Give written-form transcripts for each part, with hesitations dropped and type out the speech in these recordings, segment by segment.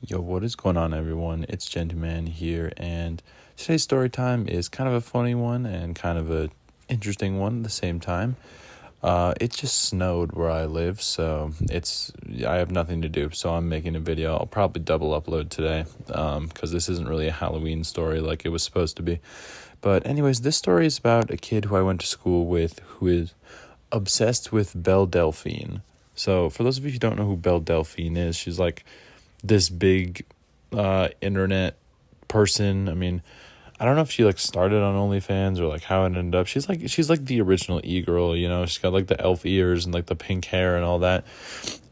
Yo, what is going on, everyone? It's GentooMan here, and today's story time is kind of a funny one and kind of a interesting one at the same time. It just snowed where I live, so I have nothing to do, so I'm making a video. I'll probably double upload today, because this isn't really a Halloween story like it was supposed to be. But anyways, this story is about a kid who I went to school with who is obsessed with Belle Delphine. So for those of you who don't know who Belle Delphine is, she's like this big internet person. I mean, I don't know if she like started on OnlyFans or like how it ended up. She's like the original e-girl, you know. She's got like the elf ears and like the pink hair and all that.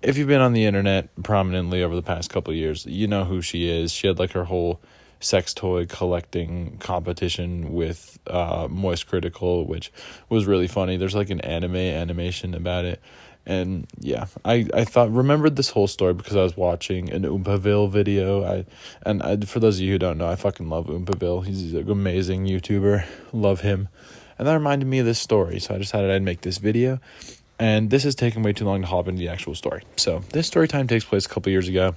If you've been on the internet prominently over the past couple of years, you know who she is. She had like her whole sex toy collecting competition with Moist Critical, which was really funny. There's like an animation about it. And yeah, I remembered this whole story because I was watching an Oompaville video. For those of you who don't know, I fucking love Oompaville. He's an amazing YouTuber. Love him. And that reminded me of this story, so I decided I'd make this video. And this is taking way too long to hop into the actual story. So this story time takes place a couple years ago.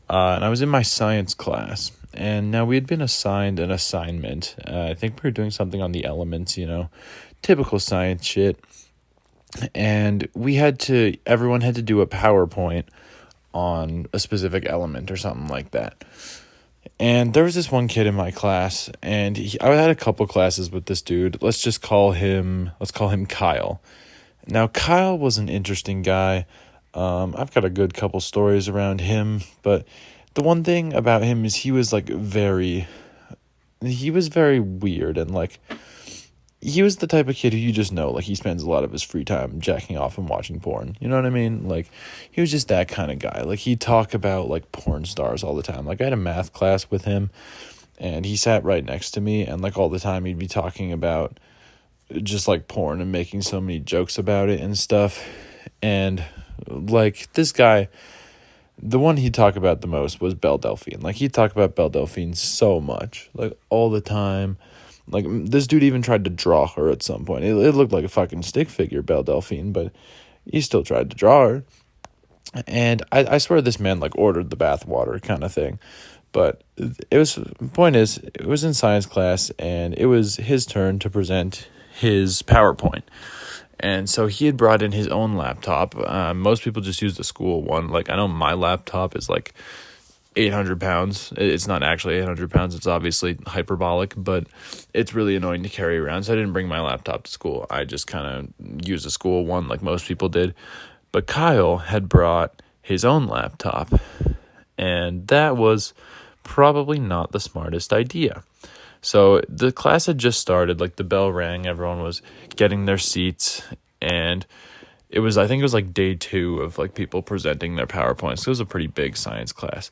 And I was in my science class. And now we had been assigned an assignment. I think we were doing something on the elements, you know, typical science shit. And everyone had to do a PowerPoint on a specific element or something like that. And there was this one kid in my class, and I had a couple classes with this dude. Let's call him Kyle. Now, Kyle was an interesting guy. I've got a good couple stories around him, but the one thing about him is he was very weird, and like, he was the type of kid who you just know, like, he spends a lot of his free time jacking off and watching porn. You know what I mean? Like, he was just that kind of guy. Like, he'd talk about, like, porn stars all the time. Like, I had a math class with him, and he sat right next to me, and, like, all the time he'd be talking about just, like, porn and making so many jokes about it and stuff. And, like, this guy, the one he'd talk about the most was Belle Delphine. Like, he'd talk about Belle Delphine so much, like, all the time. Like, this dude even tried to draw her at some point. It looked like a fucking stick figure, Belle Delphine, but he still tried to draw her. And I swear this man, like, ordered the bathwater kind of thing. But it was in science class, and it was his turn to present his PowerPoint. And so he had brought in his own laptop. Most people just use the school one. Like, I know my laptop is, like, 800 pounds. It's not actually 800 pounds. It's obviously hyperbolic, but it's really annoying to carry around. So I didn't bring my laptop to school. I just kind of used a school one like most people did. But Kyle had brought his own laptop, and that was probably not the smartest idea. So the class had just started, like the bell rang, everyone was getting their seats, and I think it was like day 2 of like people presenting their PowerPoints. So it was a pretty big science class.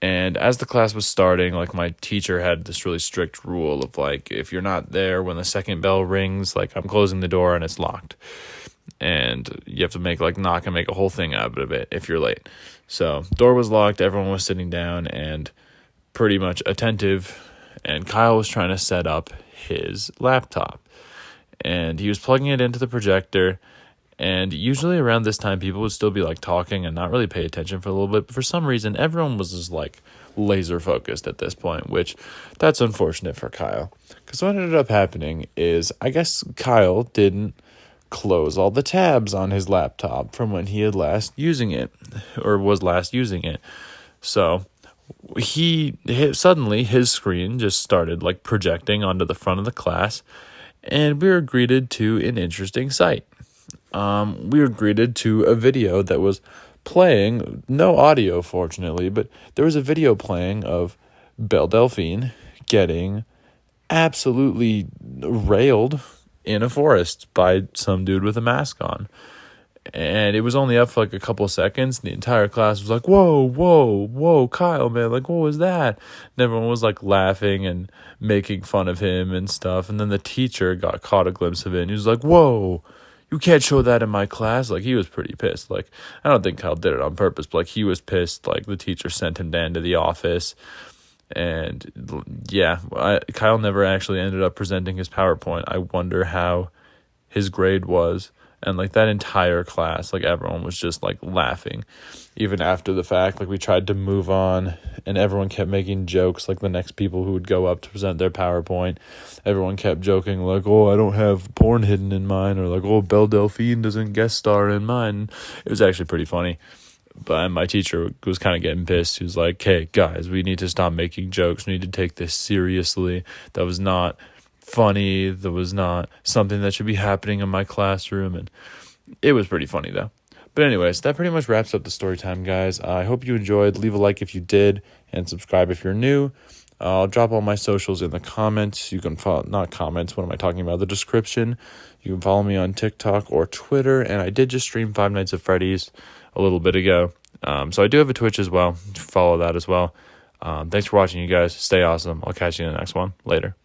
And as the class was starting, like my teacher had this really strict rule of like, if you're not there when the second bell rings, like I'm closing the door and it's locked. And you have to knock and make a whole thing out of it if you're late. So door was locked, everyone was sitting down and pretty much attentive. And Kyle was trying to set up his laptop. And he was plugging it into the projector. And usually around this time, people would still be like talking and not really pay attention for a little bit. But for some reason, everyone was just like laser focused at this point, which that's unfortunate for Kyle. Because what ended up happening is, I guess Kyle didn't close all the tabs on his laptop from when he had last using it, or was last using it. So suddenly his screen just started like projecting onto the front of the class, and we were greeted to an interesting sight. We were greeted to a video that was playing, no audio fortunately, but there was a video playing of Belle Delphine getting absolutely railed in a forest by some dude with a mask on. And it was only up for like a couple of seconds. And the entire class was like, whoa, Kyle, man, like, what was that? And everyone was like laughing and making fun of him and stuff. And then the teacher caught a glimpse of it, and he was like, whoa, you can't show that in my class. Like, he was pretty pissed. Like, I don't think Kyle did it on purpose, but like, he was pissed. Like, the teacher sent him down to the office. And yeah, Kyle never actually ended up presenting his PowerPoint. I wonder how his grade was And like that entire class, like everyone was just like laughing. Even after the fact, like we tried to move on and everyone kept making jokes, like the next people who would go up to present their PowerPoint, everyone kept joking like, oh, I don't have porn hidden in mine, or like, oh, Belle Delphine doesn't guest star in mine. It was actually pretty funny. But my teacher was kind of getting pissed. He was like, hey, guys, we need to stop making jokes. We need to take this seriously. That was not funny. That was not something that should be happening in my classroom. And it was pretty funny, though. But anyways, that pretty much wraps up the story time, guys. I hope you enjoyed. Leave a like if you did, and subscribe if you're new. I'll drop all my socials in the comments. You can follow, not comments, what am I talking about? The description. You can follow me on TikTok or Twitter. And I did just stream Five Nights at Freddy's a little bit ago. So I do have a Twitch as well. Follow that as well. Thanks for watching, you guys. Stay awesome. I'll catch you in the next one. Later.